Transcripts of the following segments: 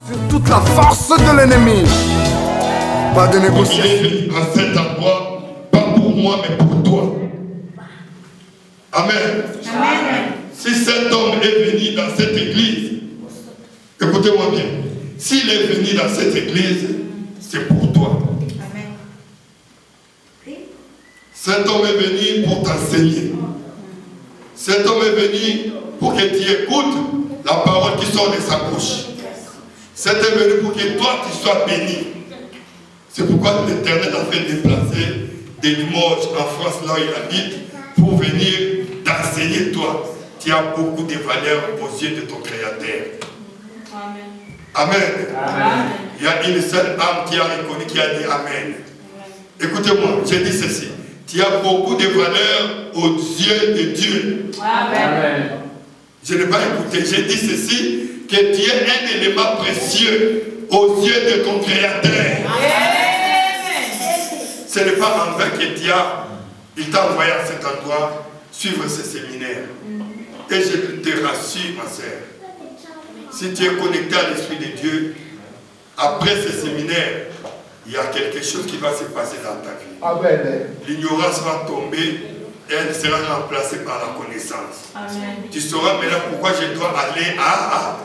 Sur toute la force de l'ennemi. Pas de négociation. Il est venu à cet endroit, pas pour moi, mais pour toi. Amen. Amen. Si cet homme est venu dans cette église, écoutez-moi bien, s'il est venu dans cette église, c'est pour toi. Amen. Cet homme est venu pour t'enseigner. Cet homme est venu pour que tu écoutes la parole qui sort de sa bouche. Cet homme est venu pour que toi tu sois béni. C'est pourquoi l'Éternel a fait déplacer des Limoges en France, là où il habite, pour venir t'enseigner toi. Tu as beaucoup de valeur aux yeux de ton Créateur. Amen. Amen. Amen. Il y a une seule âme qui a reconnu, qui a dit Amen. Écoutez-moi, j'ai dit ceci. Tu as beaucoup de valeur aux yeux de Dieu. Amen. Je n'ai pas écouté. J'ai dit ceci, que tu es un élément précieux aux yeux de ton Créateur. Ce n'est pas en vain que il t'a envoyé à cet endroit suivre ce séminaire. Et je te rassure, ma sœur, si tu es connecté à l'Esprit de Dieu, après ce séminaire, il y a quelque chose qui va se passer dans ta vie. Amen. L'ignorance va tomber et elle sera remplacée par la connaissance. Amen. Tu sauras maintenant pourquoi je dois aller à...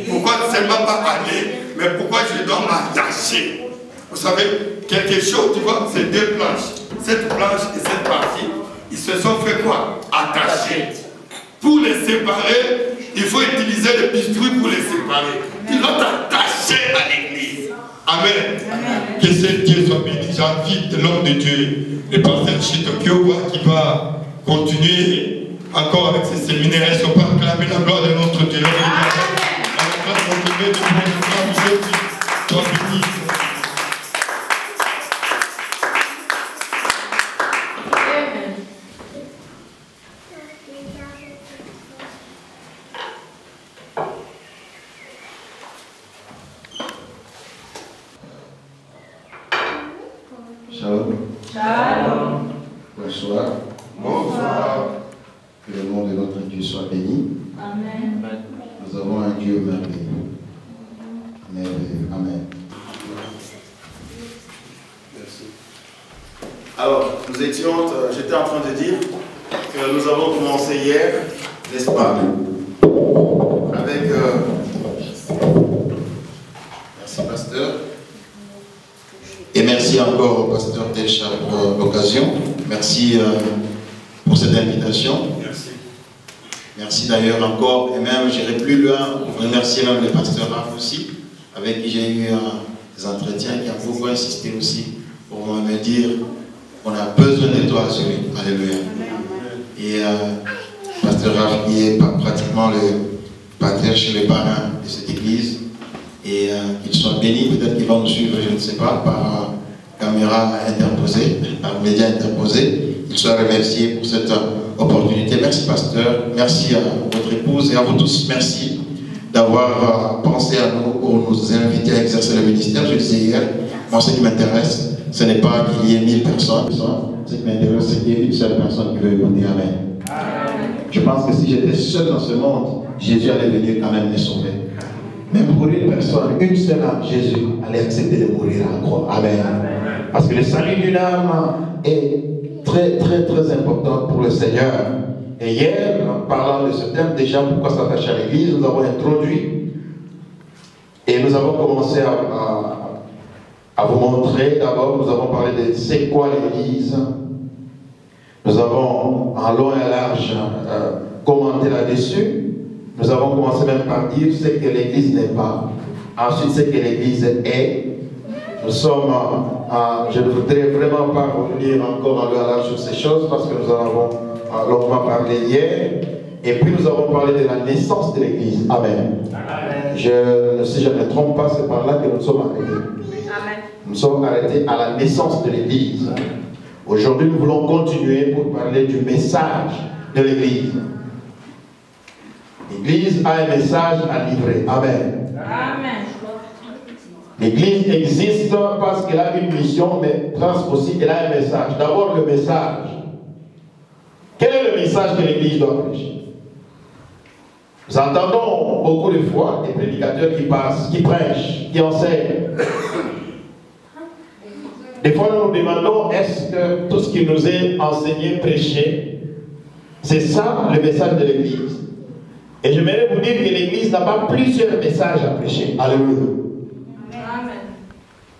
Pourquoi seulement pas aller, mais pourquoi je dois m'attacher. Vous savez, quelque chose, tu vois, c'est deux planches. Cette planche et cette partie, ils se sont fait quoi? Attachés. Pour les séparer, il faut utiliser le bistouri pour les séparer. Tu dois t'attacher à l'église. Amen. Amen. Que ce Dieu soit béni. J'invite l'homme de Dieu, le pasteur Chitokyo, qui va continuer encore avec ces séminaires. Ils ne sont pas acclamés la gloire de notre Dieu. Shalom. Shalom. Bonsoir. Bonsoir. Que le nom de notre Dieu soit béni. Amen. Nous avons un Dieu merveilleux. Merveilleux. Amen. Merci. Alors, j'étais en train de dire que nous avons commencé hier, n'est-ce pas, avec... Merci, pasteur. Et merci encore au pasteur Telcha pour l'occasion. Merci pour cette invitation. Merci. Merci d'ailleurs encore, et même j'irai plus loin pour remercier même le pasteur Raph aussi, avec qui j'ai eu des entretiens, qui a beaucoup insisté aussi pour me dire qu'on a besoin de toi, celui. Alléluia. Et pasteur Raph qui est pratiquement le patriarche chez les parrains de cette église, et qu'il soit béni, peut-être qu'il va nous suivre, je ne sais pas, par caméra interposée, par média interposé. Il soit remercié pour cette opportunité. Merci pasteur, merci à votre épouse et à vous tous, merci d'avoir pensé à nous pour nous inviter à exercer le ministère. Je disais hier, moi ce qui m'intéresse, ce n'est pas qu'il y ait 1000 personnes, ce qui m'intéresse c'est qu'il y ait une seule personne qui veut écouter Amen. Je pense que si j'étais seul dans ce monde, Jésus allait venir quand même les sauver. Même pour une personne, une seule âme, Jésus allait accepter de mourir à la croix. Amen. Parce que le salut d'une âme est très important pour le Seigneur. Et hier, en parlant de ce thème, déjà pourquoi s'attacher à l'église, nous avons introduit et nous avons commencé à vous montrer. D'abord, nous avons parlé de c'est quoi l'église. Nous avons en long et en large commenté là-dessus. Nous avons commencé même par dire ce que l'église n'est pas. Ensuite, ce que l'église est. Nous sommes, je ne voudrais vraiment pas revenir encore en long et en large sur ces choses parce que nous en avons longuement parlé hier. Et puis nous avons parlé de la naissance de l'église. Amen. Si je ne me trompe pas, c'est par là que nous sommes arrêtés. Amen. Nous sommes arrêtés à la naissance de l'église. Aujourd'hui, nous voulons continuer pour parler du message de l'église. L'église a un message à livrer. Amen. Amen. L'église existe parce qu'elle a une mission, mais aussi elle a un message. D'abord le message. Quel est le message que l'église doit prêcher? Nous entendons beaucoup de fois des prédicateurs qui passent, qui prêchent, qui enseignent. Des fois, nous nous demandons, est-ce que tout ce qui nous est enseigné, prêché, c'est ça le message de l'Église? Et j'aimerais vous dire que l'Église n'a pas plusieurs messages à prêcher. Alléluia.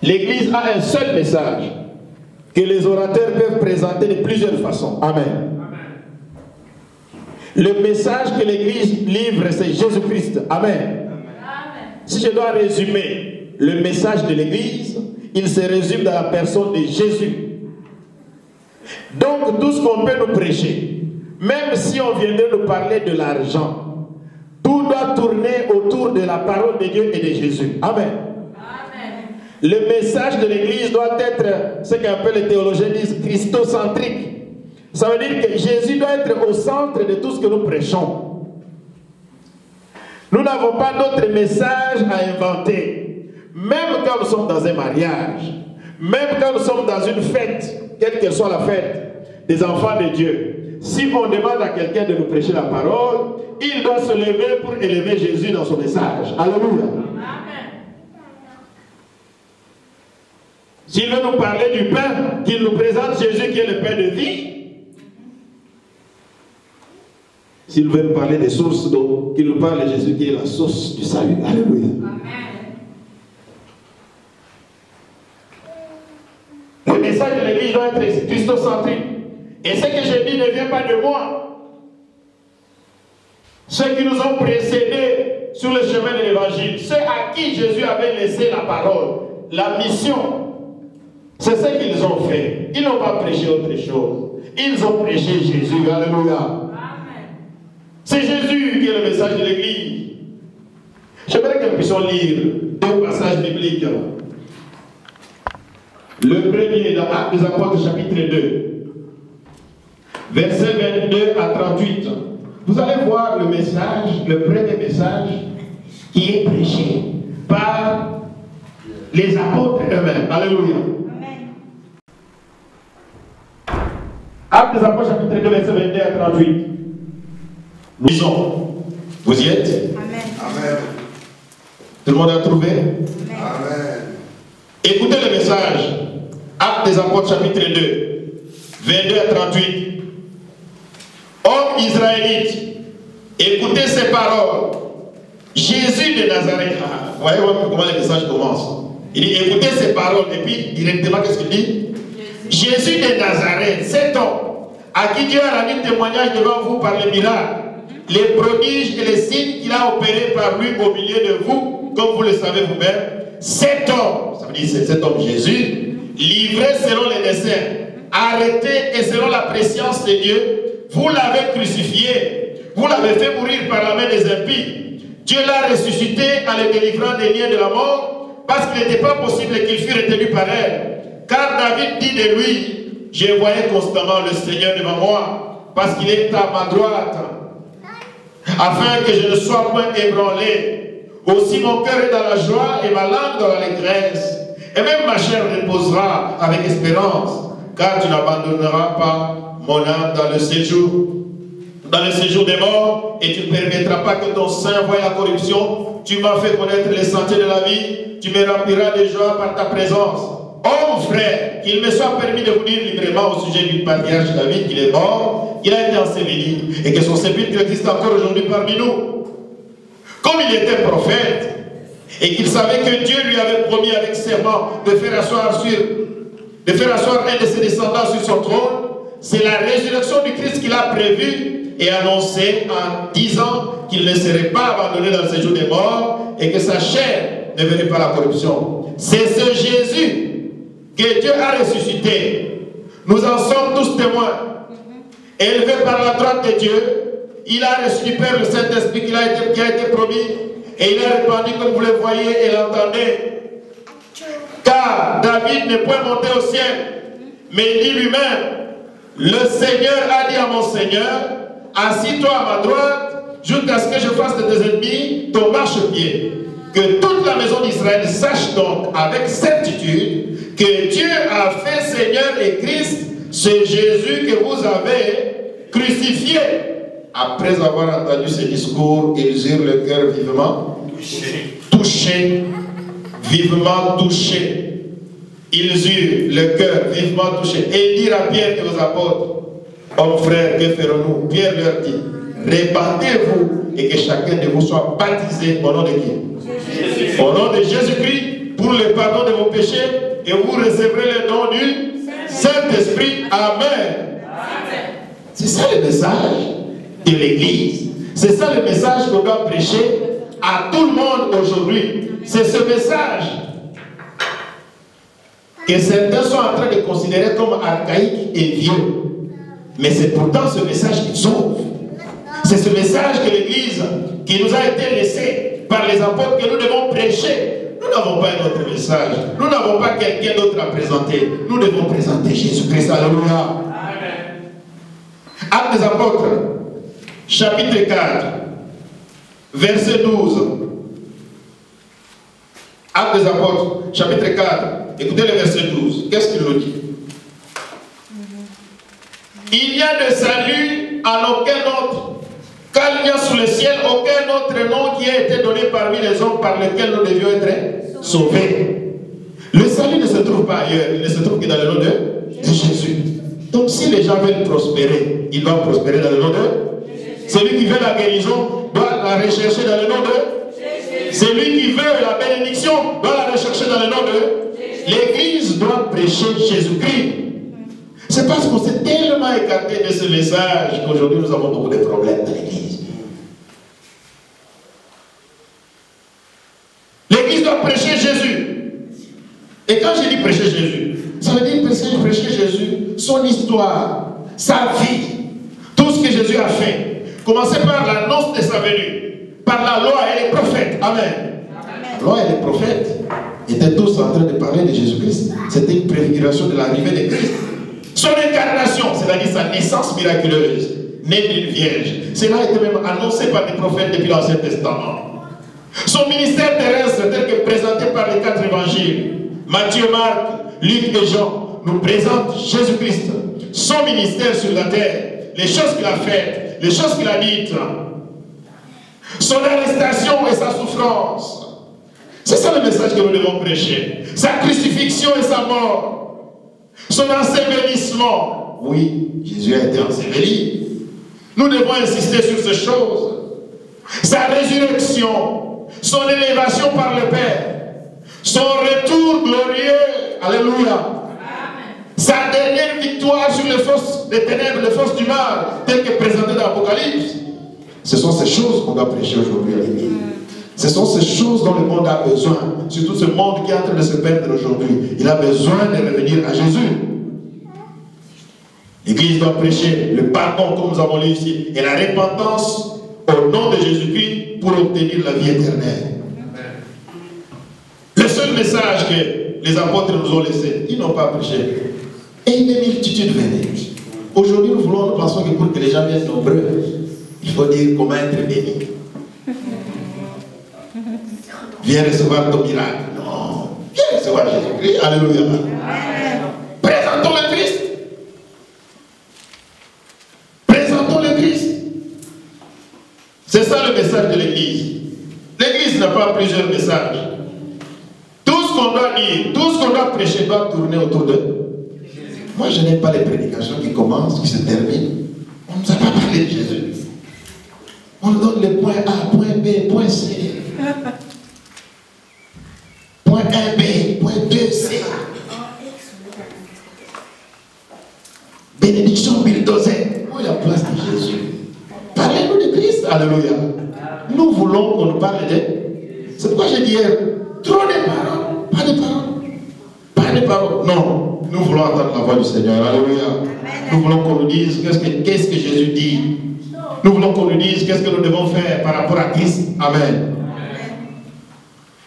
L'Église a un seul message que les orateurs peuvent présenter de plusieurs façons. Amen. Le message que l'Église livre, c'est Jésus-Christ. Amen. Si je dois résumer le message de l'Église, il se résume dans la personne de Jésus. Donc, tout ce qu'on peut nous prêcher, même si on viendrait nous parler de l'argent, tout doit tourner autour de la parole de Dieu et de Jésus. Amen. Le message de l'Église doit être ce qu'un peu les théologiens disent christocentrique. Ça veut dire que Jésus doit être au centre de tout ce que nous prêchons. Nous n'avons pas d'autre message à inventer. Même quand nous sommes dans un mariage, même quand nous sommes dans une fête, quelle que soit la fête des enfants de Dieu, si on demande à quelqu'un de nous prêcher la parole, il doit se lever pour élever Jésus dans son message. Alléluia. S'il veut nous parler du pain, qu'il nous présente Jésus qui est le pain de vie. S'il veut nous parler des sources d'eau, qu'il nous parle de Jésus qui est la source du salut. Alléluia. Le message de l'Église doit être christocentrique. Et ce que je dis ne vient pas de moi. Ceux qui nous ont précédés sur le chemin de l'Évangile, ceux à qui Jésus avait laissé la parole, la mission, c'est ce qu'ils ont fait. Ils n'ont pas prêché autre chose. Ils ont prêché Jésus. Alléluia. C'est Jésus qui est le message de l'Église. J'aimerais que nous puissions lire deux passages bibliques. Le premier dans Actes des Apôtres chapitre 2, versets 22 à 38. Vous allez voir le message, le premier message qui est prêché par les apôtres eux-mêmes. Alléluia. Actes des Apôtres chapitre 2, versets 22 à 38. Nous disons, vous y êtes? Amen. Amen. Tout le monde a trouvé? Amen. Écoutez le message. Actes des Apôtres chapitre 2, 22 à 38. Hommes israélites, écoutez ces paroles. Jésus de Nazareth. Vous voyez comment le message commence. Il dit, écoutez ces paroles. Et puis, directement, qu'est-ce qu'il dit? Jésus de Nazareth, cet homme à qui Dieu a rendu témoignage devant vous par les miracles, les prodiges et les signes qu'il a opérés par lui au milieu de vous, comme vous le savez vous-même. Cet homme, ça veut dire cet homme Jésus, livré selon les desseins, arrêté et selon la préscience de Dieu, vous l'avez crucifié, vous l'avez fait mourir par la main des impies. Dieu l'a ressuscité en le délivrant des liens de la mort, parce qu'il n'était pas possible qu'il fût retenu par elle. Car David dit de lui, je voyais constamment le Seigneur devant moi, parce qu'il est à ma droite, afin que je ne sois point ébranlé. Aussi mon cœur est dans la joie et ma langue dans l'allégresse. Et même ma chair reposera avec espérance, car tu n'abandonneras pas mon âme dans le séjour des morts, et tu ne permettras pas que ton sein voie la corruption. Tu m'as fait connaître les sentiers de la vie, tu me rempliras de joie par ta présence. Oh mon frère, qu'il me soit permis de vous dire librement au sujet du patriarche David qu'il est mort, il a été enseveli, et que son sépulcre existe encore aujourd'hui parmi nous. Comme il était prophète, et qu'il savait que Dieu lui avait promis avec serment de faire asseoir un de ses descendants sur son trône, c'est la résurrection du Christ qu'il a prévue et annoncé en disant qu'il ne serait pas abandonné dans le séjour des morts et que sa chair ne verrait pas la corruption. C'est ce Jésus que Dieu a ressuscité. Nous en sommes tous témoins. Élevé par la droite de Dieu, il a reçu du Père le Saint-Esprit qui a été promis, et il a répandu comme vous le voyez et l'entendez. Car David n'est point monté au ciel, mais il dit lui-même, le Seigneur a dit à mon Seigneur, assis-toi à ma droite, jusqu'à ce que je fasse de tes ennemis ton marchepied. Que toute la maison d'Israël sache donc avec certitude que Dieu a fait Seigneur et Christ, ce Jésus que vous avez crucifié. après avoir entendu ce discours, ils eurent le cœur vivement touché, vivement touché. Ils eurent le cœur vivement touché. Et ils dirent à Pierre et aux apôtres, hommes frères, que ferons-nous? Pierre leur dit, répandez-vous et que chacun de vous soit baptisé au nom de qui? Au nom de Jésus-Christ, pour le pardon de vos péchés, et vous recevrez le don du Saint-Esprit. Amen. C'est ça le message de l'Église. C'est ça le message qu'on doit prêcher à tout le monde aujourd'hui. C'est ce message que certains sont en train de considérer comme archaïque et vieux. Mais c'est pourtant ce message qui sauve. C'est ce message que l'Église qui nous a été laissé par les apôtres que nous devons prêcher. Nous n'avons pas un autre message. Nous n'avons pas quelqu'un d'autre à présenter. Nous devons présenter Jésus-Christ. Alléluia. Actes des apôtres, chapitre 4, verset 12. Actes des apôtres, chapitre 4, écoutez le verset 12. Qu'est-ce qu'il nous dit? Il n'y a de salut en aucun autre, car il n'y a sous le ciel aucun autre nom qui a été donné parmi les hommes par lequel nous devions être sauvés. Le salut ne se trouve pas ailleurs, il ne se trouve que dans le nom de Jésus. Donc si les gens veulent prospérer, ils doivent prospérer dans le nom de Jésus. Celui qui veut la guérison doit la rechercher dans le nom de Jésus. Celui qui veut la bénédiction doit la rechercher dans le nom de Jésus. L'Église doit prêcher Jésus-Christ. C'est parce qu'on s'est tellement écarté de ce message qu'aujourd'hui nous avons beaucoup de problèmes dans l'Église. L'Église doit prêcher Jésus. Et quand je dis prêcher Jésus, ça veut dire prêcher Jésus, son histoire, sa vie, tout ce que Jésus a fait. Commencer par l'annonce de sa venue, par la loi et les prophètes. Amen. La loi et les prophètes étaient tous en train de parler de Jésus-Christ. C'était une préfiguration de l'arrivée de Christ. Son incarnation, c'est-à-dire sa naissance miraculeuse, née d'une vierge. Cela était même annoncé par les prophètes depuis l'Ancien Testament. Son ministère terrestre, tel que présenté par les 4 évangiles, Matthieu, Marc, Luc et Jean, nous présente Jésus-Christ, son ministère sur la terre, les choses qu'il a faites, les choses qu'il a dites, son arrestation et sa souffrance. C'est ça le message que nous devons prêcher. Sa crucifixion et sa mort, son ensevelissement. Oui, Jésus a été enseveli. Nous devons insister sur ces choses. Sa résurrection, son élévation par le Père, son retour glorieux, alléluia. Sa dernière victoire sur les forces des ténèbres, les forces du mal, telles que présentées dans l'Apocalypse. Ce sont ces choses qu'on doit prêcher aujourd'hui à l'Église. Ce sont ces choses dont le monde a besoin. Surtout ce monde qui est en train de se perdre aujourd'hui. Il a besoin de revenir à Jésus. L'Église doit prêcher le pardon, comme nous avons lu ici, et la repentance au nom de Jésus-Christ pour obtenir la vie éternelle. Le seul message que les apôtres nous ont laissé, ils n'ont pas prêché. Et une multitude venait. Aujourd'hui, nous pensons que pour que les gens viennent nombreux, il faut dire comment être béni. Viens recevoir ton miracle. Non. Viens recevoir Jésus-Christ. Alléluia. Présentons le Christ. Présentons le Christ. C'est ça le message de l'Église. L'Église n'a pas plusieurs messages. Tout ce qu'on doit dire, tout ce qu'on doit prêcher doit tourner autour d'eux. Moi, je n'aime pas les prédications qui commencent, qui se terminent. On ne nous a pas parlé de Jésus. On nous donne les points A, point B, point C. Point 1B, point 2C. Bénédiction bulldozer. Où est la place de Jésus? Parlez-nous de Christ. Alléluia. Nous voulons qu'on nous parle de... C'est pourquoi j'ai dit hier, trop de paroles, pas de paroles. Pas de paroles. Non. Nous voulons entendre la voix du Seigneur. Alléluia. Nous voulons qu'on nous dise qu'est-ce que Jésus dit. Nous voulons qu'on nous dise qu'est-ce que nous devons faire par rapport à Christ. Amen.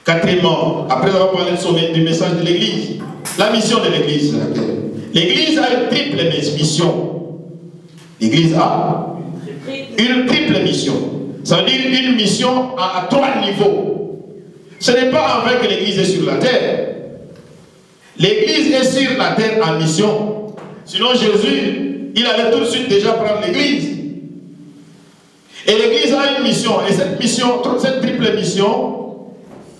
Quatrièmement, après avoir parlé du message de l'Église, la mission de l'Église, c'est laquelle? L'Église a une triple mission. L'Église a une triple mission. Ça veut dire une mission à 3 niveaux. Ce n'est pas en vrai que l'Église est sur la terre. L'Église est sur la terre en mission. Sinon Jésus, il allait tout de suite déjà prendre l'Église. Et l'Église a une mission. Et cette mission, cette triple mission,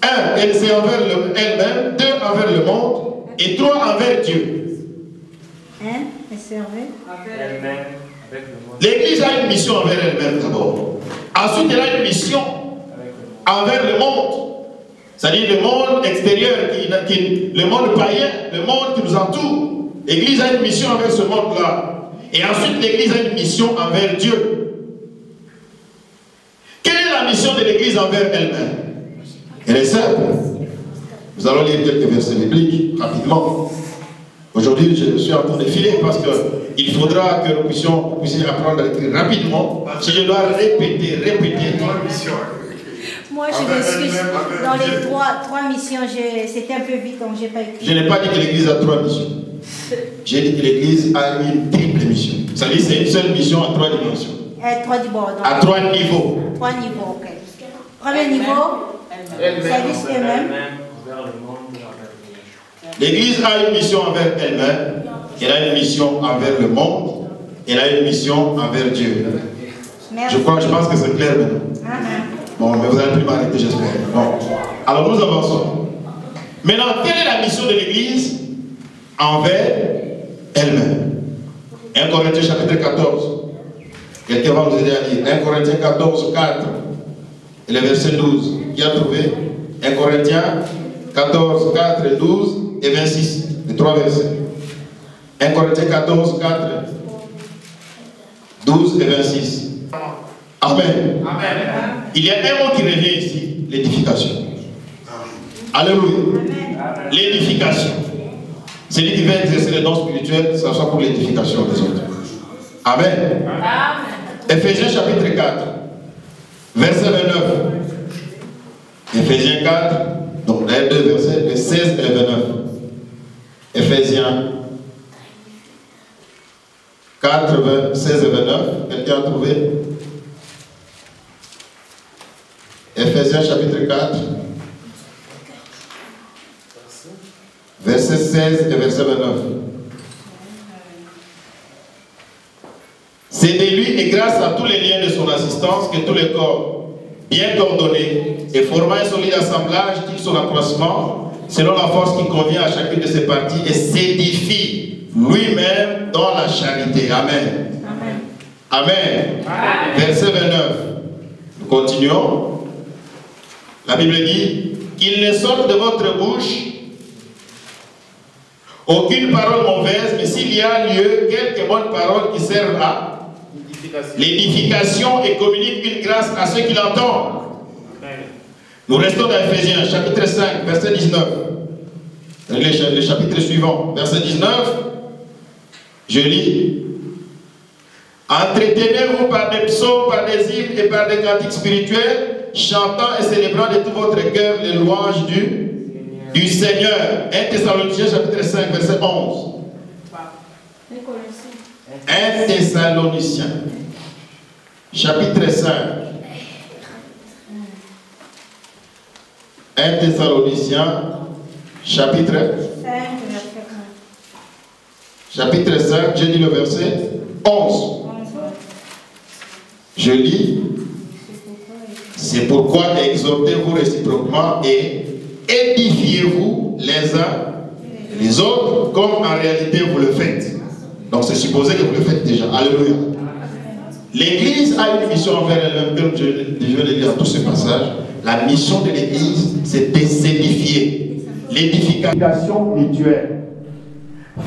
1, c'est envers elle-même, 2, envers le monde, et 3, envers Dieu. Elle servait Elle-même avec le monde. L'Église a une mission envers elle-même d'abord. Ensuite, elle a une mission envers le monde. C'est-à-dire le monde extérieur, le monde païen, le monde qui nous entoure. L'Église a une mission envers ce monde-là. Et ensuite, l'Église a une mission envers Dieu. Quelle est la mission de l'Église envers elle-même? Elle est simple. Nous allons lire quelques versets bibliques rapidement. Aujourd'hui, je suis en train de filer parce qu'il faudra que vous puissiez apprendre à écrire rapidement. Si je dois répéter. Moi, je m'excuse. Dans les trois missions, c'était un peu vite, donc je n'ai pas écrit. Je n'ai pas dit que l'Église a 3 missions. J'ai dit que l'Église a une triple mission. Ça veut dire que c'est une seule mission à 3 dimensions. À 3 niveaux. 3 niveaux, ok. Premier niveau, service eux-mêmes. L'Église a une mission envers elle-même, elle a une mission envers le monde, elle a une mission envers Dieu. Je pense que c'est clair maintenant. Bon, mais vous allez plus m'arrêter, j'espère. Bon. Alors nous avançons. Maintenant, quelle est la mission de l'Église envers elle-même? 1 Corinthiens chapitre 14. Quelqu'un va nous aider à lire. 1 Corinthiens 14, 4. Et le verset 12. Qui a trouvé? 1 Corinthiens 14, 4 et 12 et 26. Les 3 versets. 1 Corinthiens 14, 4, 12 et 26. Amen. Amen. Il y a un mot qui revient ici, l'édification. Alléluia. L'édification. Celui qui veut exercer les dons spirituels, ça soit pour l'édification des autres. Amen. Amen. Éphésiens chapitre 4, verset 29. Éphésiens 4, donc les 2 versets, les 16 et les 29. Éphésiens 4, 16 et 29. Quelqu'un a trouvé? Éphésiens chapitre 4, verset 16 et verset 29. C'est de lui et grâce à tous les liens de son assistance que tous les corps, bien coordonnés et formant un solide assemblage, tirent son accroissement selon la force qui convient à chacune de ses parties et s'édifie lui-même dans la charité. Amen. Amen. Amen. Amen. Verset 29. Nous continuons. La Bible dit qu'il ne sorte de votre bouche aucune parole mauvaise, mais s'il y a lieu, quelques bonnes paroles qui servent à l'édification et communiquent une grâce à ceux qui l'entendent. Nous restons dans Éphésiens, chapitre 5, verset 19. Le chapitre suivant, verset 19. Je lis. Entretenez-vous par des psaumes, par des hymnes et par des cantiques spirituels, chantant et célébrant de tout votre cœur les louanges du Seigneur. 1 Thessaloniciens chapitre 5 verset 11. 1 Thessaloniciens chapitre 5. 1 Thessaloniciens chapitre 5, je lis le verset 11. Je lis. C'est pourquoi exhortez-vous réciproquement et édifiez-vous les uns et les autres comme en réalité vous le faites. Donc c'est supposé que vous le faites déjà. Alléluia. L'Église a une mission envers elle-même, comme je viens de lire dans tous ces passages. La mission de l'Église, c'est de s'édifier. L'édification mutuelle.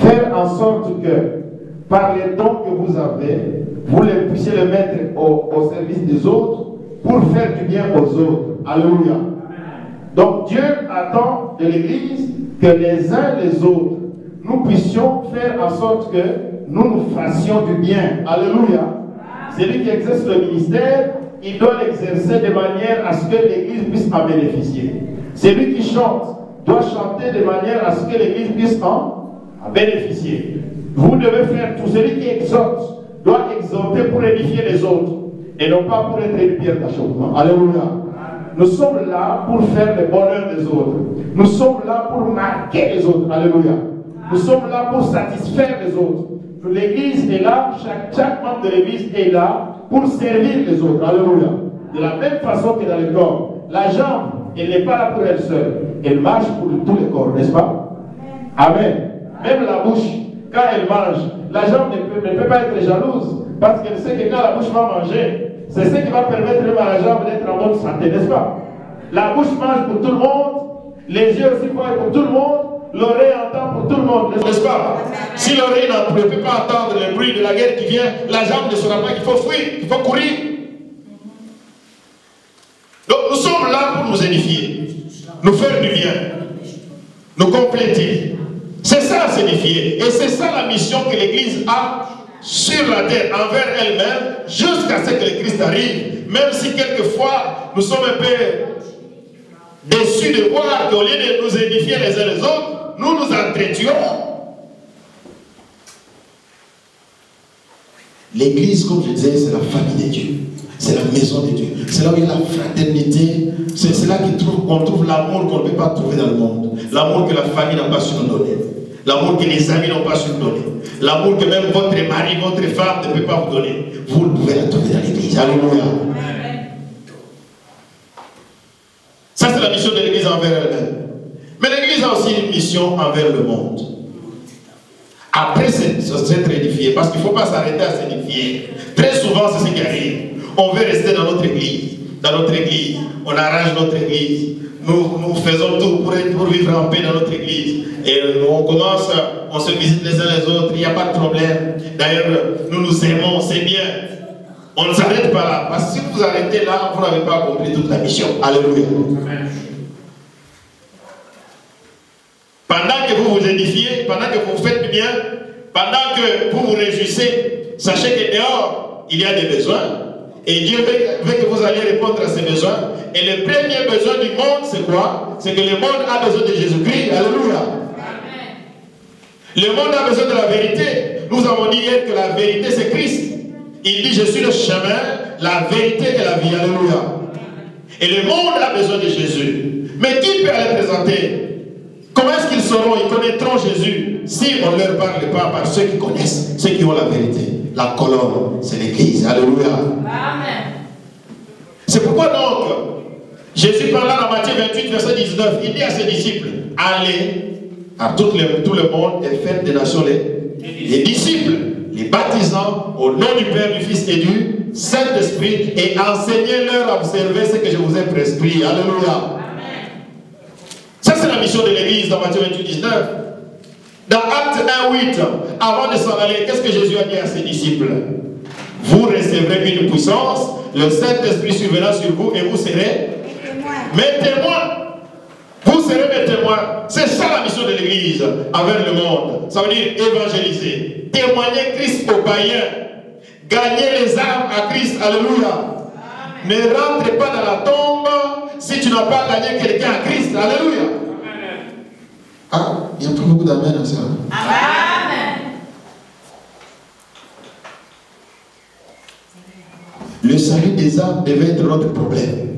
Faire en sorte que par les dons que vous avez, vous puissiez les mettre au service des autres pour faire du bien aux autres. Alléluia. Donc Dieu attend de l'Église que les uns les autres, nous puissions faire en sorte que nous fassions du bien. Alléluia. Celui qui exerce le ministère, il doit l'exercer de manière à ce que l'Église puisse en bénéficier. Celui qui chante doit chanter de manière à ce que l'Église puisse en bénéficier. Vous devez faire tout. Celui qui exhorte doit exhorter pour édifier les autres et non pas pour être une pierre d'achoppement. Alléluia. Nous sommes là pour faire le bonheur des autres. Nous sommes là pour marquer les autres. Alléluia. Nous sommes là pour satisfaire les autres. L'Église est là, chaque membre de l'Église est là pour servir les autres. Alléluia. De la même façon que dans le corps, la jambe, elle n'est pas là pour elle seule. Elle marche pour tous les corps, n'est-ce pas? Amen. Même la bouche, quand elle mange, la jambe ne peut pas être jalouse parce qu'elle sait que quand la bouche va manger, c'est ce qui va permettre à la jambe d'être en bonne santé, n'est-ce pas? La bouche mange pour tout le monde, les yeux aussi voient pour tout le monde, l'oreille entend pour tout le monde, n'est-ce pas? Si l'oreille ne peut pas entendre le bruit de la guerre qui vient, la jambe ne saura pas qu'il faut fuir, qu'il faut courir. Donc nous sommes là pour nous édifier, nous faire du bien, nous compléter. C'est ça s'édifier. Et c'est ça la mission que l'Église a sur la terre, envers elle-même, jusqu'à ce que le Christ arrive. Même si quelquefois nous sommes un peu déçus de voir qu'au lieu de nous édifier les uns les autres, nous nous entretuons. L'Église, comme je disais, c'est la famille de Dieu. C'est la maison de Dieu. C'est là où il y a la fraternité. C'est là qu'on trouve l'amour qu'on ne peut pas trouver dans le monde. L'amour que la famille n'a pas su nous donner. L'amour que les amis n'ont pas su nous donner. L'amour que même votre mari, votre femme ne peut pas vous donner. Vous pouvez la trouver dans l'église. Alléluia. Ça, c'est la mission de l'église envers elle-même. Mais l'église a aussi une mission envers le monde. Après s'être édifié, parce qu'il ne faut pas s'arrêter à s'édifier. Très souvent, c'est ce qui arrive. On veut rester dans notre église. Dans notre église, on arrange notre église. Nous faisons tout pour vivre en paix dans notre église. Et on commence, on se visite les uns les autres, il n'y a pas de problème. D'ailleurs, nous nous aimons, c'est bien. On ne s'arrête pas là. Parce que si vous arrêtez là, vous n'avez pas accompli toute la mission. Alléluia. Pendant que vous vous édifiez, pendant que vous faites du bien, pendant que vous vous réjouissez, sachez que dehors, il y a des besoins. Et Dieu veut que vous alliez répondre à ces besoins. Et le premier besoin du monde, c'est quoi? C'est que le monde a besoin de Jésus-Christ. Alléluia. Amen. Le monde a besoin de la vérité. Nous avons dit hier que la vérité, c'est Christ. Il dit, je suis le chemin, la vérité et la vie. Alléluia. Et le monde a besoin de Jésus. Mais qui peut aller présenter? Comment est-ce qu'ils sauront, ils connaîtront Jésus si on ne leur parle pas par ceux qui connaissent, ceux qui ont la vérité? La colonne, c'est l'église. Alléluia. Amen. C'est pourquoi donc, Jésus parlant dans Matthieu 28, verset 19, il dit à ses disciples, allez à tout le monde et faites des nations les disciples, les baptisant au nom du Père, du Fils et du Saint-Esprit, et enseignez-leur à observer ce que je vous ai prescrit. Alléluia. Ça, c'est la mission de l'église dans Matthieu 28, 19. Dans Acte 1, 8, avant de s'en aller, qu'est-ce que Jésus a dit à ses disciples? Vous recevrez une puissance, le Saint-Esprit surviendra sur vous et vous serez mes témoins. Vous serez mes témoins. C'est ça la mission de l'église envers le monde. Ça veut dire évangéliser, témoigner Christ aux païens, gagner les âmes à Christ. Alléluia. Ne rentre pas dans la tombe si tu n'as pas gagné quelqu'un à Christ. Alléluia. Ah, il n'y a pas beaucoup d'amen à ça. Amen. Le salut des âmes devait être notre problème.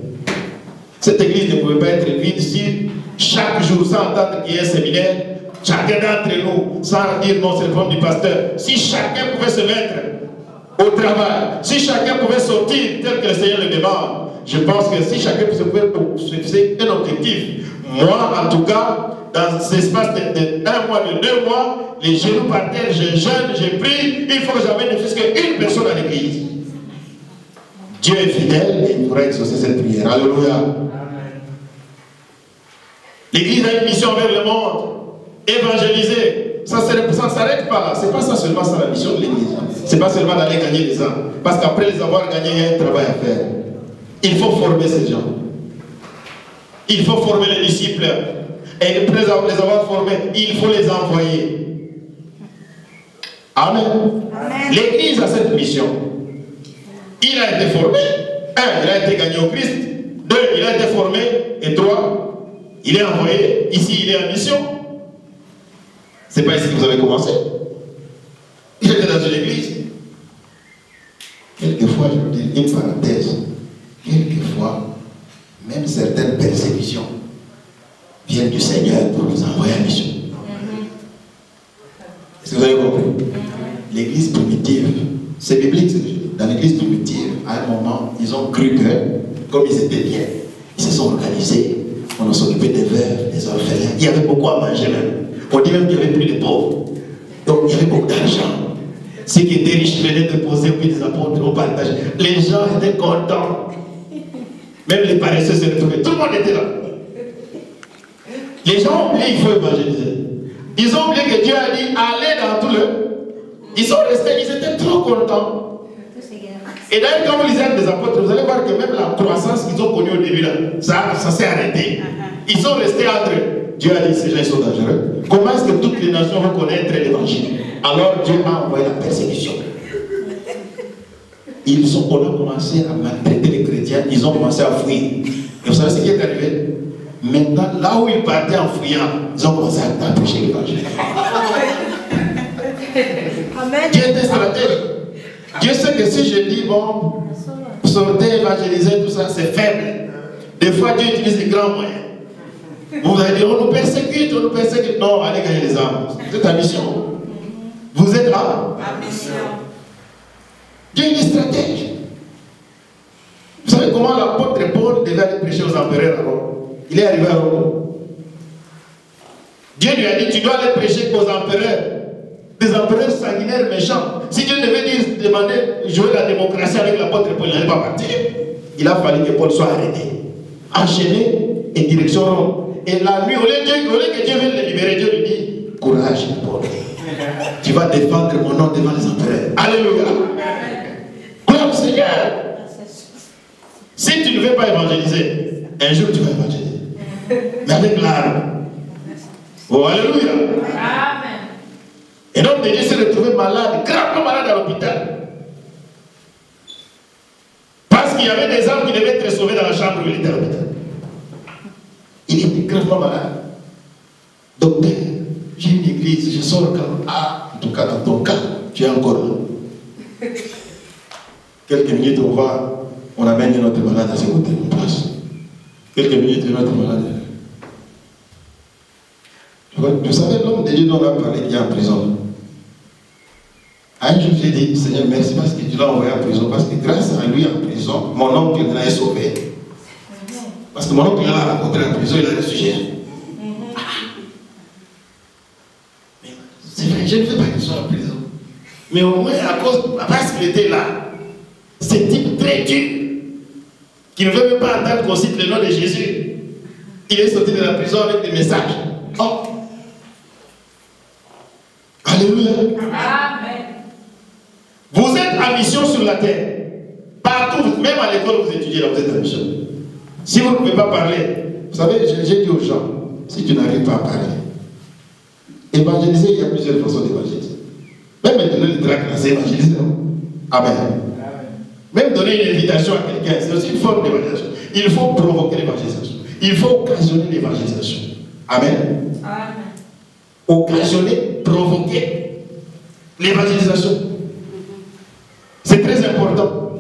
Cette église ne pouvait pas être vide si chaque jour, sans entendre qu'il y ait un séminaire, chacun d'entre nous, sans dire non, c'est le problème du pasteur, si chacun pouvait se mettre au travail, si chacun pouvait sortir tel que le Seigneur le demande, je pense que si chacun pouvait se fixer un objectif, moi en tout cas, dans l'espace d'un mois, de 2 mois, les genoux par terre, je jeûne, je prie, il faut que j'amène ne fût-ce qu'une personne à l'église. Dieu est fidèle et il pourra exaucer cette prière. Alléluia. L'église a une mission envers le monde. Évangéliser. Ça ne s'arrête pas là. Ce n'est pas ça seulement ça la mission de l'église. Ce n'est pas seulement d'aller gagner des âmes. Parce qu'après les avoir gagnés, il y a un travail à faire. Il faut former ces gens. Il faut former les disciples. Et après les avoir formés, il faut les envoyer. Amen. L'église a cette mission. Il a été formé. 1, il a été gagné au Christ. 2, il a été formé. Et 3, il est envoyé. Ici, il est en mission. C'est pas ici que vous avez commencé. Il était dans une église. Quelquefois, je vous dis une parenthèse. Quelquefois, même certaines persécutions viennent du Seigneur pour nous envoyer en mission. Est-ce que vous avez compris? L'église primitive, c'est biblique, dans l'église primitive, à un moment, ils ont cru que, comme ils étaient bien, ils se sont organisés, on s'occupait des veuves, des orphelins. Il y avait beaucoup à manger même. On dit même qu'il n'y avait plus de pauvres. Donc il y avait beaucoup d'argent. Ceux qui étaient riches venaient déposer, puis les apôtres ont partagé. Les gens étaient contents. Même les paresseux se retrouvaient. Tout le monde était là. Les gens ont oublié qu'il faut évangéliser. Ils ont oublié que Dieu a dit allez dans tout le. Ils sont restés, ils étaient trop contents. Et d'ailleurs, quand vous lisez Actes des apôtres, vous allez voir que même la croissance qu'ils ont connue au début, là, ça s'est arrêté. Ils sont restés entre eux. Dieu a dit ces gens sont dangereux. Comment est-ce que toutes les nations vont connaître l'évangile? Alors Dieu a envoyé la persécution. On a commencé à maltraiter les chrétiens, ils ont commencé à fuir. Et vous savez ce qui est arrivé? Maintenant, là où ils partaient en fuyant, ils ont commencé à prêcher l'évangile. Dieu était stratège. Dieu sait que si je dis, bon, sortez, évangéliser, tout ça, c'est faible. Des fois, Dieu utilise des grands moyens. Vous allez dire, on nous persécute, on nous persécute. Non, allez gagner les âmes. C'est ta mission. Vous êtes là. Dieu est stratège. Vous savez comment l'apôtre Paul devait aller prêcher aux empereurs à Rome? Il est arrivé à Rome. Dieu lui a dit, tu dois aller prêcher aux empereurs. Des empereurs sanguinaires méchants. Si Dieu devait demander jouer la démocratie avec l'apôtre Paul, il n'allait pas partir. Il a fallu que Paul soit arrêté, enchaîné et direction Rome. Et la nuit, au lieu que Dieu vienne le libérer, Dieu lui dit, courage Paul, tu vas défendre mon nom devant les empereurs. Alléluia. Gloire au Seigneur. Si tu ne veux pas évangéliser, un jour tu vas évangéliser. Mais avec l'arme. Oh, alléluia. Amen. Et donc, Dieu s'est retrouvé malade, gravement malade à l'hôpital. Parce qu'il y avait des âmes qui devaient être sauvées dans la chambre où il était à l'hôpital. Il était gravement malade. Docteur, j'ai une église, je sors quand. Ah, en tout cas, dans ton cas, tu es encore là. Quelques minutes, on amène notre malade à ce côté, on passe. Quelques minutes, notre malade. Vous savez, l'homme de Dieu dont on a parlé qui est en prison. Un jour, j'ai dit, Seigneur, merci parce que tu l'as envoyé en prison. Parce que grâce à lui en prison, mon oncle l'a sauvé. Parce que mon oncle l'a rencontré en prison, il a ressuscité. C'est vrai, je ne veux pas qu'il soit en prison. Mais au moins, parce qu'il était là, ce type très dur, qui ne veut même pas entendre qu'on cite le nom de Jésus, il est sorti de la prison avec des messages. Oh! Alléluia. Amen. Vous êtes en mission sur la terre. Partout, même à l'école où vous étudiez, là, vous êtes en mission. Si vous ne pouvez pas parler, vous savez, j'ai dit aux gens, si tu n'arrives pas à parler, évangéliser, il y a plusieurs façons d'évangéliser. Même donner le tract, c'est évangéliser. Amen. Même donner une invitation à quelqu'un, c'est aussi une forme d'évangélisation. Il faut provoquer l'évangélisation. Il faut occasionner l'évangélisation. Amen. Amen. Occasionner, provoquer l'évangélisation. C'est très important.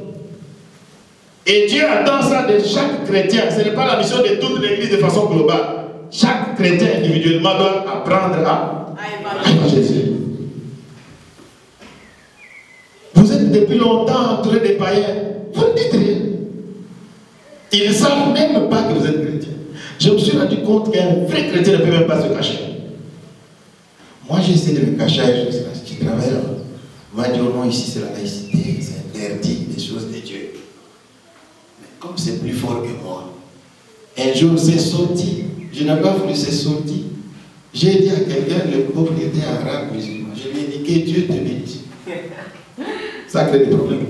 Et Dieu attend ça de chaque chrétien. Ce n'est pas la mission de toute l'église de façon globale. Chaque chrétien individuellement doit apprendre à évangéliser. Vous êtes depuis longtemps entouré des païens. Vous ne dites rien. Ils ne savent même pas que vous êtes chrétien. Je me suis rendu compte qu'un vrai chrétien ne peut même pas se cacher. Moi, j'essaie de me cacher, je travaille là. On va dire non, ici c'est la laïcité, c'est interdit, des choses de Dieu. Mais comme c'est plus fort que moi, un jour c'est sorti, je n'ai pas voulu, c'est sorti. J'ai dit à quelqu'un, le propriétaire arabe musulman, je lui ai dit que Dieu te bénisse. Ça crée des problèmes.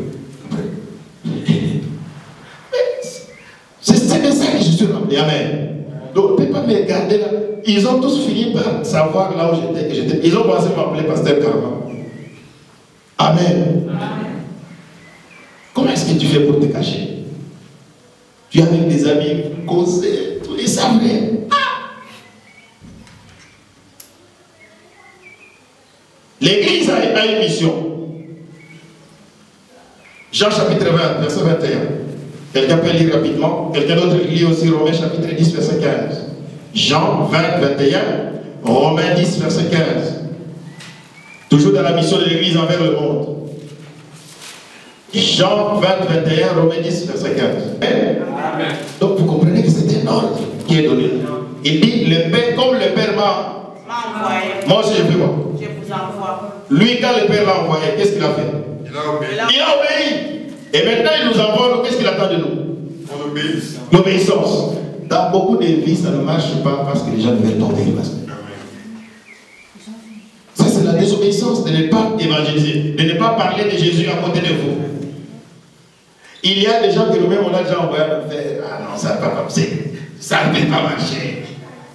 C'est de ça que je suis rappelé. Amen. Donc, on ne peut pas me regarder là. Ils ont tous fini par savoir là où j'étais. Ils ont commencé à m'appeler Pasteur Karma. Amen. Amen. Comment est-ce que tu fais pour te cacher? Tu es avec des amis, causer, tous les savent. L'église a une mission. Jean chapitre 20, verset 21. Quelqu'un peut lire rapidement. Quelqu'un d'autre lit aussi Romains chapitre 10, verset 15. Jean 20, 21. Romains 10, verset 15. Toujours dans la mission de l'église envers le monde. Jean 20, 21, Romains 10, verset 15. Amen. Donc vous comprenez que c'est un ordre qui est donné. Il dit, le Père, comme le Père m'a envoyé. Moi aussi je fais quoi? Je vous envoie. Lui, quand le Père l'a envoyé, qu'est-ce qu'il a fait? Il a obéi. Il a obéi. Et maintenant il nous envoie, qu'est-ce qu'il attend de nous? L'obéissance. Dans beaucoup de vies, ça ne marche pas parce que les gens veulent tomber. Ça, c'est la désobéissance de ne pas évangéliser, de ne pas parler de Jésus à côté de vous. Il y a des gens que nous-mêmes, on a déjà envoyé à faire. Ah non, ça ne va pas passer. Ça ne peut pas marcher.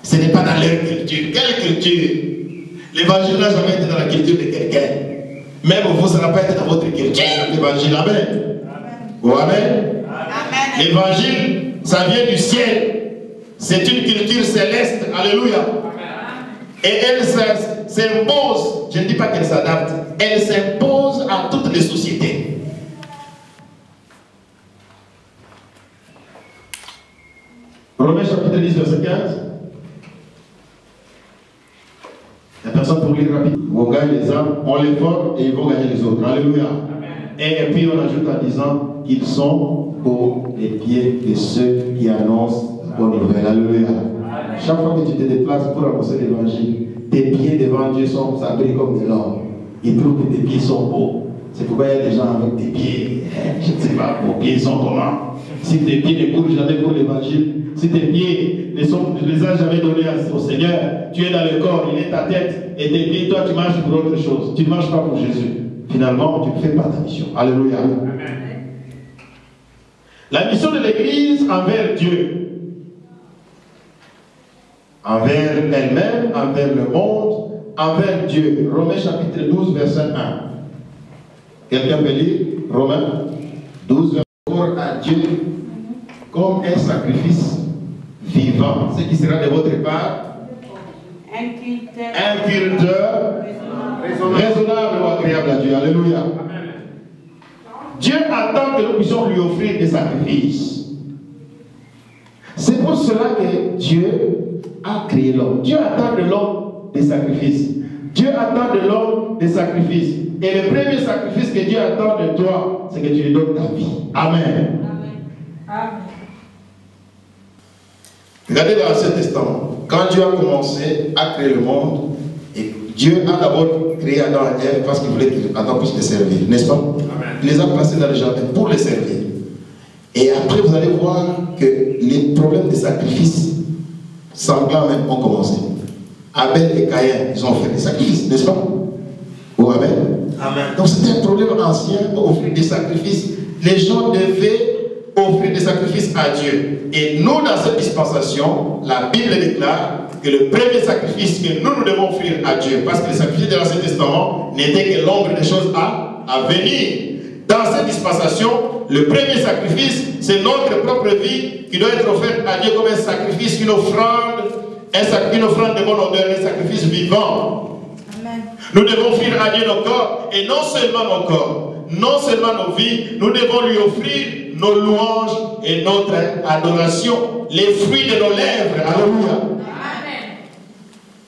Ce n'est pas dans leur culture. Quelle culture? L'évangile n'a jamais été dans la culture de quelqu'un. Même vous, ça n'a pas été dans votre culture. L'évangile, amen. Oh, amen. L'évangile, ça vient du ciel. C'est une culture céleste. Alléluia. Et elle s'impose. Je ne dis pas qu'elle s'adapte. Elle s'impose à toutes les sociétés. Romains chapitre 10, verset 15. La personne pour lire rapide. On gagne les âmes, on les forme et ils vont gagner les autres. Alléluia. Et puis on ajoute en disant qu'ils sont pour les pieds de ceux qui annoncent la bonne nouvelle. Alléluia. Chaque fois que tu te déplaces pour annoncer l'évangile, tes pieds devant Dieu sont sabrés comme de l'or. Il trouve que tes pieds sont beaux. C'est pourquoi il y a des gens avec des pieds. Je ne sais pas, vos pieds sont comment. Si tes pieds ne bougent jamais pour l'évangile, si tes pieds ne les as jamais donnés au Seigneur, tu es dans le corps, il est ta tête, et tes pieds, toi tu marches pour autre chose. Tu ne marches pas pour Jésus. Finalement, tu ne fais pas ta mission. Alléluia. Amen. La mission de l'Église envers Dieu, envers elle-même, envers le monde, envers Dieu. Romains chapitre 12, verset 1. Quelqu'un peut lire Romains 12, verset 1. À Dieu comme un sacrifice vivant, ce qui sera de votre part un culte raisonnable ou agréable à Dieu. Alléluia. Amen. Dieu attend que nous puissions lui offrir des sacrifices. C'est pour cela que Dieu a créé l'homme. Dieu attend de l'homme des sacrifices. Dieu attend de l'homme des sacrifices. Et le premier sacrifice que Dieu attend de toi, c'est que tu lui donnes ta vie. Amen. Amen. Regardez dans l'Ancien Testament, quand Dieu a commencé à créer le monde, et Dieu a d'abord créé Adam et Ève parce qu'il voulait qu'Adam puisse les servir, n'est-ce pas? Amen. Il les a placés dans le jardin pour les servir. Et après, vous allez voir que les problèmes de sacrifice sanglants même ont commencé. Abel et Caïn, ils ont fait des sacrifices, n'est-ce pas? Oh, amen. Amen. Donc c'était un problème ancien d'offrir des sacrifices. Les gens devaient offrir des sacrifices à Dieu. Et nous, dans cette dispensation, la Bible déclare que le premier sacrifice que nous devons offrir à Dieu, parce que le sacrifice de l'Ancien Testament n'était que l'ombre des choses à venir. Dans cette dispensation, le premier sacrifice, c'est notre propre vie qui doit être offerte à Dieu comme un sacrifice, une offrande de bonne odeur, un sacrifice vivant. Amen. Nous devons offrir à Dieu nos corps, et non seulement nos corps, non seulement nos vies, nous devons lui offrir nos louanges et notre adoration, les fruits de nos lèvres. Alléluia. Amen.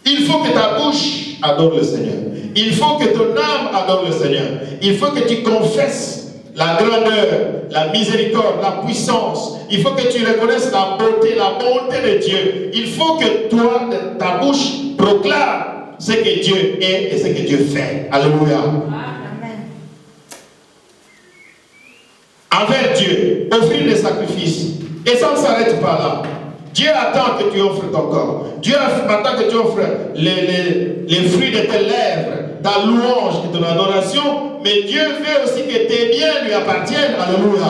Il faut que ta bouche adore le Seigneur. Il faut que ton âme adore le Seigneur. Il faut que tu confesses la grandeur, la miséricorde, la puissance. Il faut que tu reconnaisses la beauté de Dieu. Il faut que toi, ta bouche, proclame ce que Dieu est et ce que Dieu fait. Alléluia. Amen. Envers Dieu, offrir des sacrifices. Et ça ne s'arrête pas là. Dieu attend que tu offres ton corps. Dieu attend que tu offres les fruits de tes lèvres, ta louange et ton adoration. Mais Dieu veut aussi que tes biens lui appartiennent. Alléluia.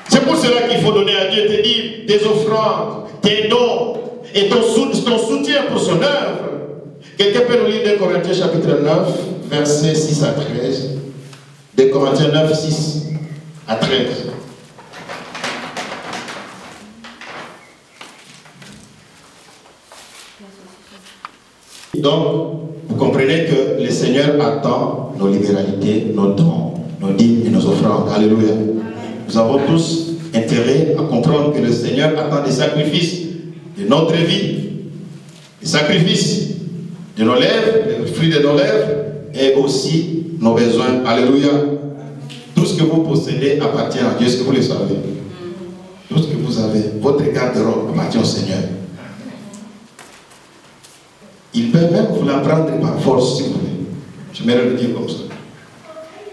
C'est pour cela qu'il faut donner à Dieu, te dire, des offrandes, tes dons et ton soutien pour son œuvre. Quelqu'un peut nous lire 2 Corinthiens chapitre 9, versets 6 à 13. 2 Corinthiens 9, 6 à 13. Donc, vous comprenez que le Seigneur attend nos libéralités, nos dons, nos dîmes et nos offrandes. Alléluia. Nous avons tous intérêt à comprendre que le Seigneur attend des sacrifices de notre vie, des sacrifices de nos lèvres, des fruits de nos lèvres et aussi nos besoins. Alléluia. Tout ce que vous possédez appartient à Dieu. Est-ce que vous le savez? Tout ce que vous avez, votre garde-robe appartient au Seigneur. Il peut même vous la prendre par force si vous voulez. J'aimerais le dire comme ça.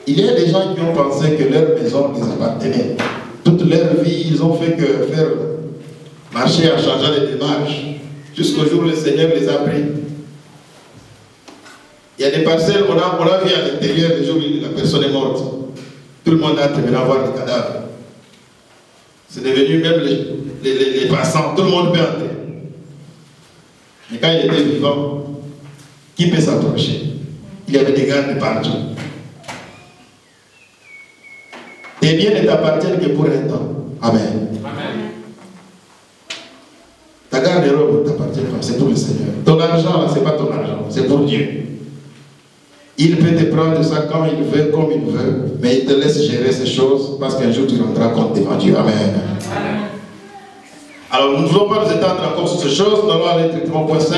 Il y a des gens qui ont pensé que leur maison les appartenait. Toute leur vie, ils ont fait que faire marcher en changeant les démarches. Jusqu'au jour où le Seigneur les a pris. Il y a des parcelles, on a vu à l'intérieur le jour où la personne est morte. Tout le monde a terminé à voir le cadavre. C'est devenu même les passants, tout le monde peut entrer. Mais quand il était vivant, qui peut s'approcher? Il y avait des gardes partout. Tes biens ne t'appartiennent que pour un temps. Amen. Amen. Ta garde-robe ne t'appartient pas, c'est pour le Seigneur. Ton argent, ce n'est pas ton argent, c'est pour Dieu. Il peut te prendre ça quand il veut, comme il veut, mais il te laisse gérer ces choses parce qu'un jour tu rendras compte devant Dieu. Amen. Amen. Alors nous ne voulons pas nous étendre encore sur ces choses. Nous allons aller directement au point 5.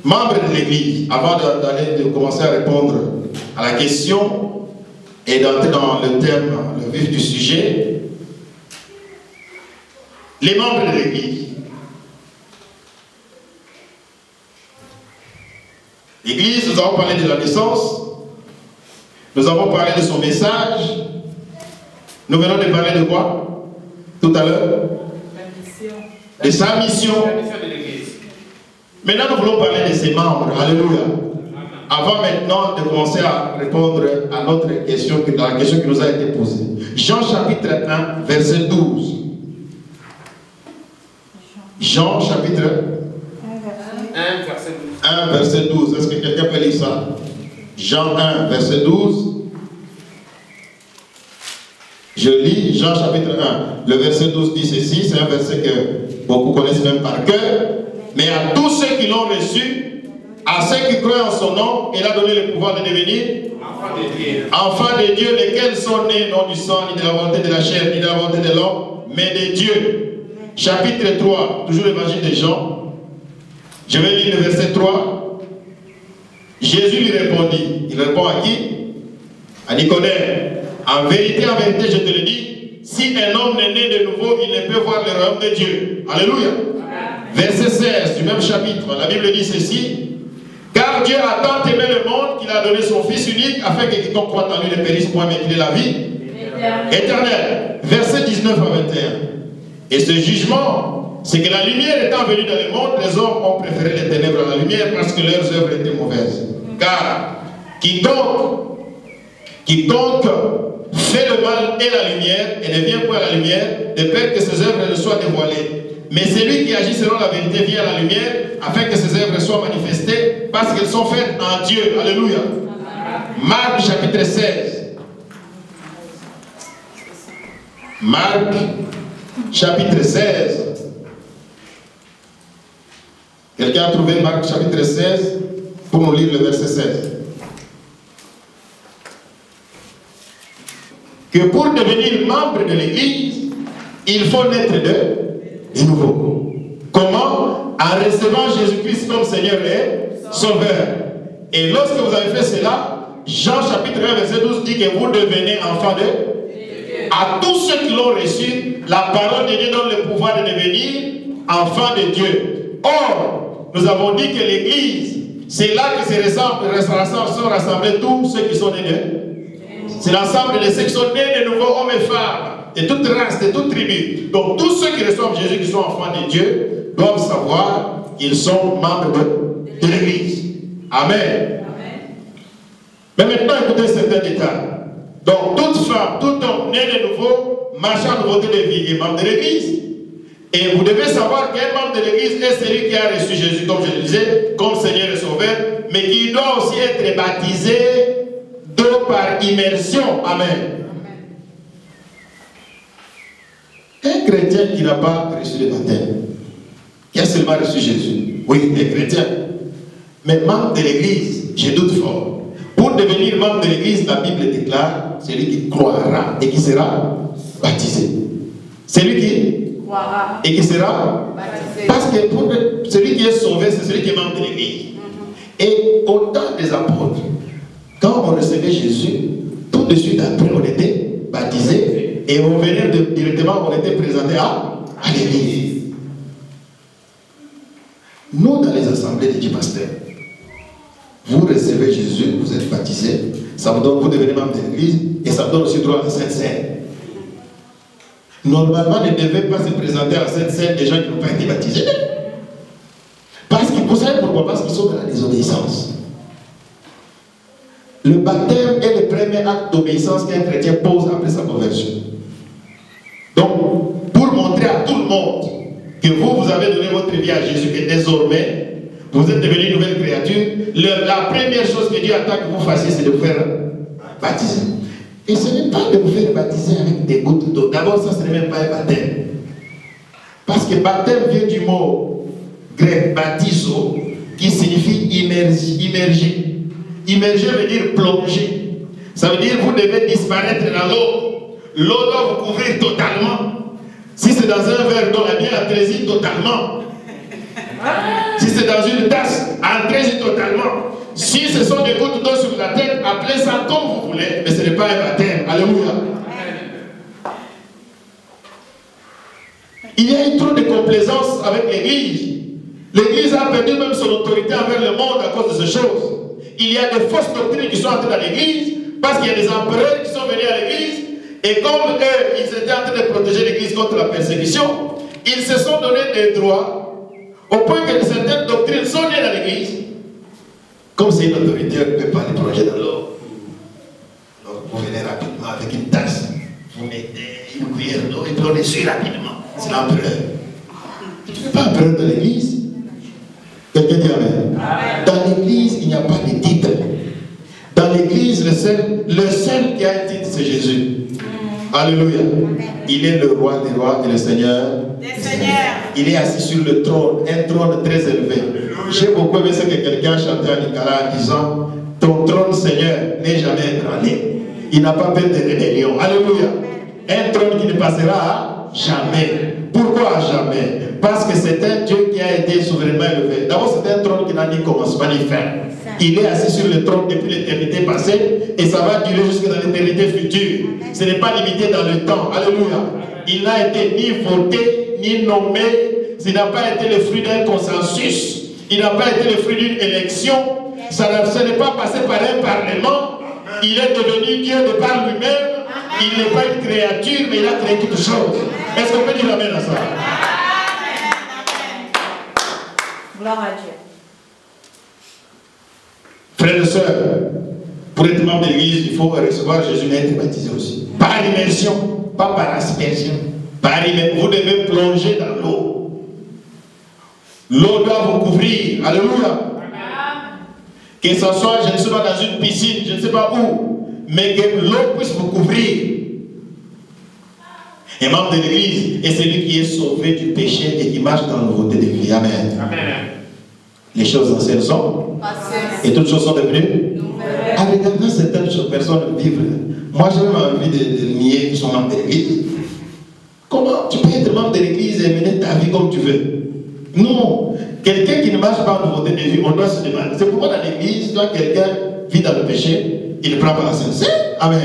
Membres de l'Église, avant de commencer à répondre à la question et d'entrer dans le thème, le vif du sujet, les membres de l'Église. L'Église, nous avons parlé de la naissance, nous avons parlé de son message, nous venons de parler de quoi tout à l'heure? De sa mission. Maintenant, nous voulons parler de ses membres. Alléluia. Avant maintenant de commencer à répondre à notre question, à la question qui nous a été posée. Jean chapitre 1, verset 12. Jean chapitre 1, verset 12. 1, verset 12. Est-ce que quelqu'un peut lire ça? Jean 1, verset 12. Je lis Jean chapitre 1. Le verset 12 dit ceci. C'est un verset que beaucoup connaissent même par cœur. Mais à tous ceux qui l'ont reçu, à ceux qui croient en son nom, il a donné le pouvoir de devenir enfants de Dieu, lesquels sont nés non du sang, ni de la volonté de la chair, ni de la volonté de l'homme, mais de Dieu. Chapitre 3, toujours l'évangile de Jean. Je vais lire le verset 3. Jésus lui répondit. Il répond à qui? À Nicodème. En vérité, je te le dis, si un homme n'est né de nouveau, il ne peut voir le royaume de Dieu. Alléluia. Verset 16 du même chapitre, la Bible dit ceci. Car Dieu a tant aimé le monde qu'il a donné son Fils unique afin que quiconque croit en lui ne périsse point mais qu'il ait la vie éternelle. Verset 19 à 21. Et ce jugement, c'est que la lumière étant venue dans le monde, les hommes ont préféré les ténèbres à la lumière parce que leurs œuvres étaient mauvaises. Car quiconque fait le mal et la lumière et ne vient point à la lumière, de peur que ses œuvres ne soient dévoilées. Mais celui qui agit selon la vérité vient à la lumière afin que ses œuvres soient manifestées parce qu'elles sont faites en Dieu. Alléluia. Marc chapitre 16. Marc chapitre 16. Quelqu'un a trouvé Marc chapitre 16 pour nous lire le verset 16. Que pour devenir membre de l'Église, il faut naître de nouveau. Comment? En recevant Jésus-Christ comme Seigneur et Sauveur. Et lorsque vous avez fait cela, Jean chapitre 1 verset 12 dit que vous devenez enfants de Dieu. À tous ceux qui l'ont reçu, la parole de Dieu donne le pouvoir de devenir enfants de Dieu. Or, nous avons dit que l'Église, c'est là que sont rassemblés tous ceux qui sont nés de. C'est l'ensemble de ceux qui sont nés de nouveau, hommes et femmes, de toute race, de toute tribu. Donc tous ceux qui reçoivent Jésus, qui sont enfants de Dieu, doivent savoir qu'ils sont membres de l'Église. Amen. Mais maintenant, écoutez certains détails. Donc toute femme, tout homme né de nouveau, marche en nouveauté de vie, est membre de l'Église. Et vous devez savoir qu'un membre de l'Église est celui qui a reçu Jésus, comme je le disais, comme Seigneur et Sauveur, mais qui doit aussi être baptisé d'eau par immersion. Amen. Un chrétien qui n'a pas reçu le baptême, qui a seulement reçu Jésus, oui, il est chrétien, mais membre de l'Église, je doute fort. Pour devenir membre de l'Église, la Bible déclare celui qui croira et qui sera baptisé. Celui qui croira et qui sera baptisé. Parce que pour celui qui est sauvé, c'est celui qui est membre de l'Église. Et au temps des apôtres, quand on recevait Jésus, tout de suite après, on était baptisés et on venait directement, on était présenté à l'église. Nous, dans les assemblées de 10 pasteurs, vous recevez Jésus, vous êtes baptisés, ça vous donne, vous devenez membre de l'église et ça vous donne aussi droit à la Sainte Seine. Normalement, ne devait pas se présenter à la Sainte Seine des gens qui n'ont pas été baptisés. Parce que, vous savez pourquoi? Parce qu'ils sont dans la désobéissance. Le baptême est le premier acte d'obéissance qu'un chrétien pose après sa conversion. Donc, pour montrer à tout le monde que vous avez donné votre vie à Jésus, que désormais, vous êtes devenu une nouvelle créature, la première chose que Dieu attend que vous fassiez, c'est de vous faire baptiser. Et ce n'est pas de vous faire baptiser avec des gouttes d'eau. D'abord, ça, ce n'est même pas un baptême. Parce que baptême vient du mot grec baptizo, qui signifie immerger. Immerger veut dire plonger. Ça veut dire que vous devez disparaître dans l'eau. L'eau doit vous couvrir totalement. Si c'est dans un verre d'eau, eh bien, entrez-y totalement. Si c'est dans une tasse, entrez-y totalement. Si ce sont des gouttes d'eau sur la tête, appelez ça comme vous voulez, mais ce n'est pas un baptême. Alléluia. Il y a eu trop de complaisance avec l'Église. L'Église a perdu même son autorité envers le monde à cause de ces choses. Il y a des fausses doctrines qui sont entrées dans l'Église parce qu'il y a des empereurs qui sont venus à l'Église et comme eux, ils étaient en train de protéger l'Église contre la persécution, ils se sont donné des droits au point que certaines doctrines sont nées dans l'Église. Comme c'est une autorité, on ne peut pas les plonger dans l'eau. Donc vous venez rapidement avec une tasse, vous mettez une cuillère d'eau et puis on essuie rapidement. C'est l'empereur. Tu ne fais pas empereur de l'Église. Quelqu'un dit amen. Dans l'Église, il n'y a pas de titre. Dans l'Église, le seul qui a un titre, c'est Jésus. Alléluia. Il est le roi des rois et le Seigneur des seigneurs. Il est assis sur le trône, un trône très élevé. J'ai beaucoup aimé ce que quelqu'un chantait à Nicolas en disant: ton trône, Seigneur, n'est jamais ébranlé. Il n'a pas peur de rébellion. Alléluia. Un trône qui ne passera à jamais. Pourquoi à jamais? Parce que c'est un Dieu qui a été souverainement élevé. D'abord, c'est un trône qui n'a ni commencement ni fin. Il est assis sur le trône depuis l'éternité passée et ça va durer jusqu'à l'éternité future. Ce n'est pas limité dans le temps. Alléluia. Il n'a été ni voté, ni nommé. Il n'a pas été le fruit d'un consensus. Il n'a pas été le fruit d'une élection. Ça n'est pas passé par un parlement. Il est devenu Dieu de par lui-même. Il n'est pas une créature, mais il a créé quelque chose. Est-ce qu'on peut dire amen à ça? Gloire à Dieu. Frères et sœurs, pour être membre de l'Église, il faut recevoir Jésus et être baptisé aussi. Par immersion, pas par aspersion. Par immersion, vous devez plonger dans l'eau. L'eau doit vous couvrir. Alléluia. Que ce soit, je ne sais pas, dans une piscine, je ne sais pas où, mais que l'eau puisse vous couvrir. Un membre de l'Église est celui qui est sauvé du péché et qui marche dans la nouveauté de vie. Amen. Amen. Les choses anciennes sont et toutes choses sont devenues nouvelles. En regardant certaines personnes vivre, moi j'ai même envie de nier qu'ils sont membres de l'Église. Comment tu peux être membre de l'Église et mener ta vie comme tu veux? Non. Quelqu'un qui ne marche pas en nouveauté de vie, on doit se demander. C'est pourquoi dans l'Église, quand quelqu'un vit dans le péché, il ne prend pas la Sainte Seine. Amen.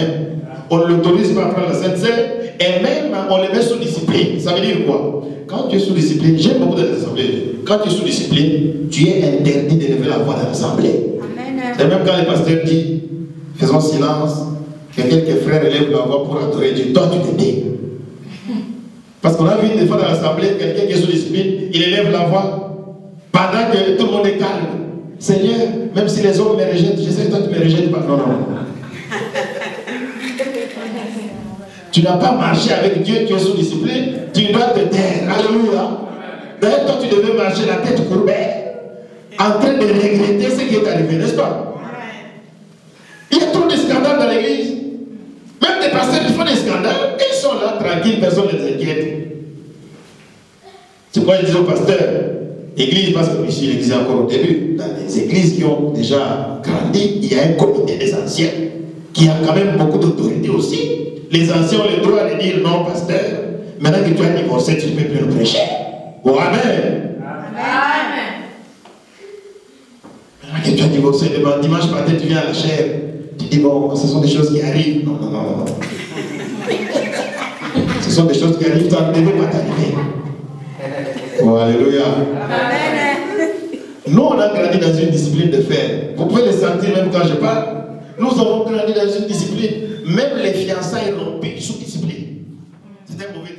On ne l'autorise pas à prendre la Sainte Seine. Et même, on les met sous discipline. Ça veut dire quoi? Quand tu es sous discipline, j'aime beaucoup de l'assemblée. Quand tu es sous discipline, tu es interdit d'élever la voix dans l'assemblée. Et même quand le pasteur dit, faisons silence, que quelques frères élèvent la voix pour adorer Dieu, toi tu te tais. Parce qu'on a vu des fois dans l'assemblée, quelqu'un qui est sous discipline, il élève la voix pendant que tout le monde est calme. Seigneur, même si les hommes me rejettent, je sais que toi tu ne me rejettes pas. Non, non. Tu n'as pas marché avec Dieu, tu es sous discipline, tu dois te taire. Alléluia. D'ailleurs, toi, tu devais marcher la tête courbée, en train de regretter ce qui est arrivé, n'est-ce pas? Il y a trop de scandales dans l'église. Même des pasteurs qui font des scandales, ils sont là, tranquilles, personne ne les inquiète. C'est pourquoi je dis au pasteur, église, parce que ici, l'église est encore au début, dans les églises qui ont déjà grandi, il y a un comité des anciens qui a quand même beaucoup d'autorité aussi. Les anciens ont le droit de dire non, pasteur. Maintenant que tu as divorcé, tu ne peux plus le prêcher. Oh, amen. Amen. Maintenant que tu as divorcé, dimanche matin, tu viens à la chaire. Tu dis, bon, ce sont des choses qui arrivent. Non, non, non, non. Ce sont des choses qui arrivent, ça ne devait pas t'arriver. Oh, alléluia. Amen. Nous, on a grandi dans une discipline de fer. Vous pouvez le sentir même quand je parle. Nous avons grandi dans une discipline. Même les fiançailles rompées sous discipline. C'est un mauvais